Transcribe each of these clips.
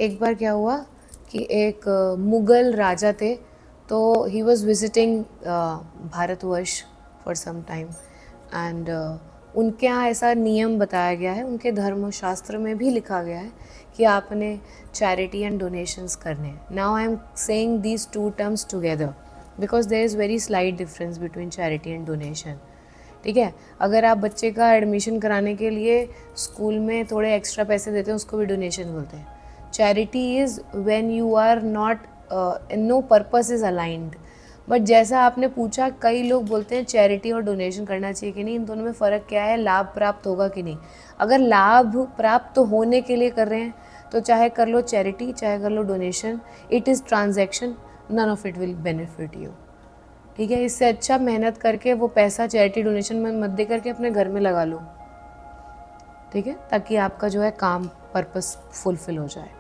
एक बार क्या हुआ कि एक मुग़ल राजा थे, तो he was visiting Bharatvarsh for some time and उनके यहाँ ऐसा नियम बताया गया है, उनके धर्मशास्त्र में भी लिखा गया है कि आपने चैरिटी एंड डोनेशंस करने हैं. Now I am saying these two terms together because there is very slight difference between charity and donation. ठीक है, अगर आप बच्चे का एडमिशन कराने के लिए स्कूल में थोड़े एक्स्ट्रा पैसे देते हैं, उसको भी डोनेशन बोलते हैं. Charity is when you are not, no purpose is aligned. But जैसा आपने पूछा, कई लोग बोलते हैं चैरिटी और डोनेशन करना चाहिए कि नहीं, इन दोनों में फ़र्क क्या है, लाभ प्राप्त होगा कि नहीं. अगर लाभ प्राप्त होने के लिए कर रहे हैं तो चाहे कर लो चैरिटी, चाहे कर लो donation, it is transaction, none of it will benefit you. ठीक है, इससे अच्छा मेहनत करके वो पैसा चैरिटी डोनेशन में मत दे करके अपने घर में लगा लो. ठीक है, ताकि आपका जो है काम पर्पस फुलफिल हो जाए.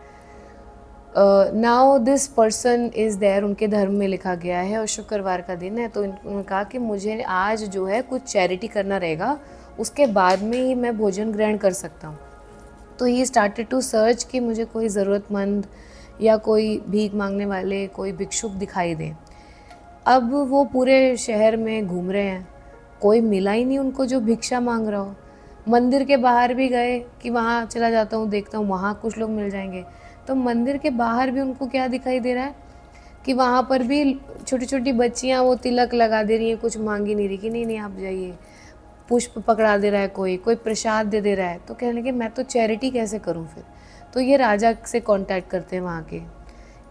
Now this person is there, उनके धर्म में लिखा गया है और शुक्रवार का दिन है, तो उन्होंने कहा कि मुझे आज जो है कुछ चैरिटी करना रहेगा, उसके बाद में ही मैं भोजन ग्रहण कर सकता हूँ. तो ही स्टार्टेड टू सर्च कि मुझे कोई ज़रूरतमंद या कोई भीख मांगने वाले, कोई भिक्षुक दिखाई दे. अब वो पूरे शहर में घूम रहे हैं, कोई मिला ही नहीं उनको जो भिक्षा मांग रहा हो. मंदिर के बाहर भी गए कि वहाँ चला जाता हूँ, देखता हूँ वहाँ कुछ लोग मिल जाएंगे. तो मंदिर के बाहर भी उनको क्या दिखाई दे रहा है कि वहाँ पर भी छोटी छोटी बच्चियाँ वो तिलक लगा दे रही हैं, कुछ मांग ही नहीं रही कि नहीं नहीं आप जाइए. पुष्प पकड़ा दे रहा है, कोई प्रसाद दे दे रहा है. तो कहने लगे मैं तो चैरिटी कैसे करूँ फिर. तो ये राजा से कांटेक्ट करते हैं वहाँ के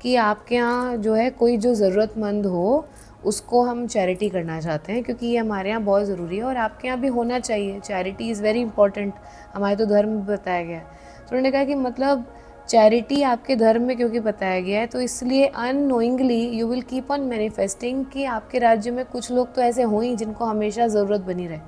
कि आपके यहाँ जो है कोई जो ज़रूरतमंद हो उसको हम चैरिटी करना चाहते हैं, क्योंकि ये हमारे यहाँ बहुत ज़रूरी है और आपके यहाँ भी होना चाहिए. चैरिटी इज़ वेरी इंपॉर्टेंट, हमारे तो धर्म में बताया गया है. तो उन्होंने कहा कि मतलब चैरिटी आपके धर्म में क्योंकि बताया गया है, तो इसलिए unknowingly you will keep on manifesting कि आपके राज्य में कुछ लोग तो ऐसे हों ही जिनको हमेशा ज़रूरत बनी रहे.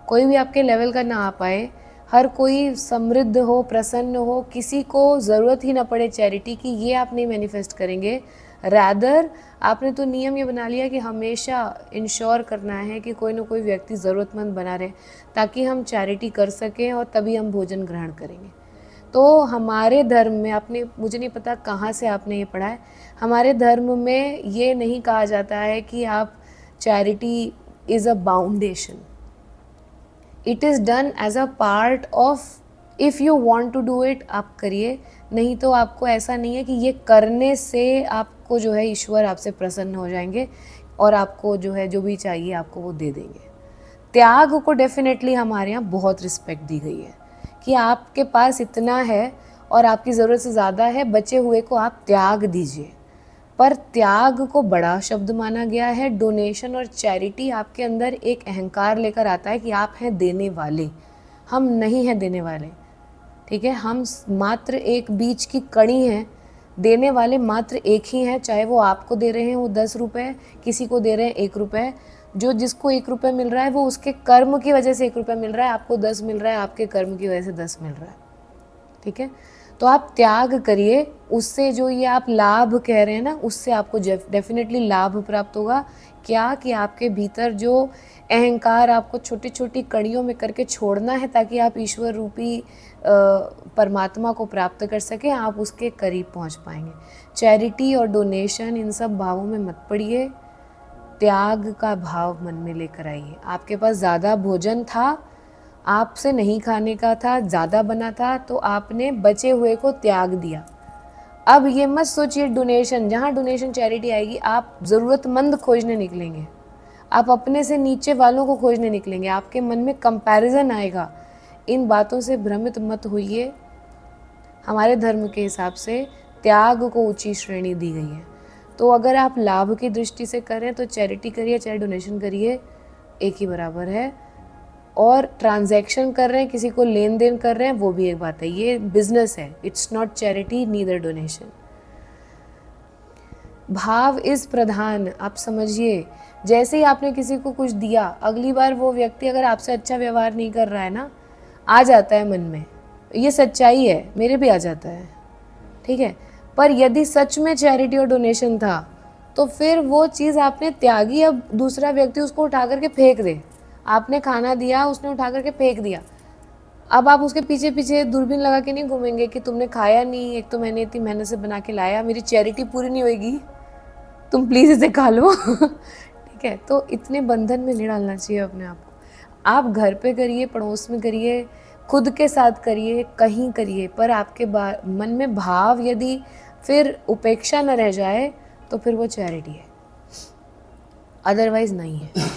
कोई भी आपके लेवल का ना आ पाए, हर कोई समृद्ध हो, प्रसन्न हो, किसी को ज़रूरत ही ना पड़े चैरिटी की, ये आप नहीं मैनिफेस्ट करेंगे. रैदर आपने तो नियम ये बना लिया कि हमेशा इंश्योर करना है कि कोई ना कोई व्यक्ति ज़रूरतमंद बना रहे, ताकि हम चैरिटी कर सकें और तभी हम भोजन ग्रहण करेंगे. तो हमारे धर्म में, आपने, मुझे नहीं पता कहाँ से आपने ये पढ़ा है, हमारे धर्म में ये नहीं कहा जाता है कि आप charity is a foundation. It is done as a part of, if you want to do it आप करिए, नहीं तो आपको ऐसा नहीं है कि ये करने से आपको जो है ईश्वर आपसे प्रसन्न हो जाएंगे और आपको जो है जो भी चाहिए आपको वो दे देंगे. त्याग को डेफिनेटली हमारे यहाँ बहुत रिस्पेक्ट दी गई है कि आपके पास इतना है और आपकी ज़रूरत से ज़्यादा है, बचे हुए को आप त्याग दीजिए. पर त्याग को बड़ा शब्द माना गया है. डोनेशन और चैरिटी आपके अंदर एक अहंकार लेकर आता है कि आप हैं देने वाले, हम नहीं हैं देने वाले. ठीक है, हम मात्र एक बीच की कड़ी हैं. देने वाले मात्र एक ही हैं, चाहे वो आपको दे रहे हैं वो 10 रुपये, किसी को दे रहे हैं 1 रुपये. जो जिसको 1 रुपये मिल रहा है वो उसके कर्म की वजह से 1 रुपये मिल रहा है, आपको 10 मिल रहा है आपके कर्म की वजह से 10 मिल रहा है. ठीक है, तो आप त्याग करिए, उससे जो ये आप लाभ कह रहे हैं ना, उससे आपको डेफिनेटली लाभ प्राप्त होगा. क्या कि आपके भीतर जो अहंकार आपको छोटी छोटी कड़ियों में करके छोड़ना है ताकि आप ईश्वर रूपी परमात्मा को प्राप्त कर सकें, आप उसके करीब पहुंच पाएंगे. चैरिटी और डोनेशन इन सब भावों में मत पड़िए, त्याग का भाव मन में लेकर आइए. आपके पास ज़्यादा भोजन था, आपसे नहीं खाने का था, ज़्यादा बना था, तो आपने बचे हुए को त्याग दिया. अब ये मत सोचिए डोनेशन, जहाँ डोनेशन चैरिटी आएगी आप ज़रूरतमंद खोजने निकलेंगे, आप अपने से नीचे वालों को खोजने निकलेंगे, आपके मन में कंपैरिजन आएगा. इन बातों से भ्रमित मत होइए. हमारे धर्म के हिसाब से त्याग को ऊंची श्रेणी दी गई है. तो अगर आप लाभ की दृष्टि से करें तो चैरिटी करिए चाहे डोनेशन करिए, एक ही बराबर है. और ट्रांजैक्शन कर रहे हैं, किसी को लेन देन कर रहे हैं, वो भी एक बात है, ये बिजनेस है. It's not charity neither donation. भाव इस प्रधान, आप समझिए, जैसे ही आपने किसी को कुछ दिया, अगली बार वो व्यक्ति अगर आपसे अच्छा व्यवहार नहीं कर रहा है ना, आ जाता है मन में, ये सच्चाई है, मेरे भी आ जाता है. ठीक है, पर यदि सच में चैरिटी और डोनेशन था तो फिर वो चीज़ आपने त्यागी, अब दूसरा व्यक्ति उसको उठा करके फेंक दे. आपने खाना दिया, उसने उठा करके फेंक दिया, अब आप उसके पीछे पीछे दूरबीन लगा के नहीं घूमेंगे कि तुमने खाया नहीं, एक तो मैंने इतनी मेहनत से बना के लाया, मेरी चैरिटी पूरी नहीं होएगी, तुम प्लीज़ इसे खा लो। ठीक है, तो इतने बंधन में नहीं डालना चाहिए अपने आप को। आप घर पे करिए, पड़ोस में करिए, खुद के साथ करिए, कहीं करिए, पर आपके मन में भाव यदि फिर उपेक्षा न रह जाए तो फिर वो चैरिटी है, अदरवाइज नहीं है।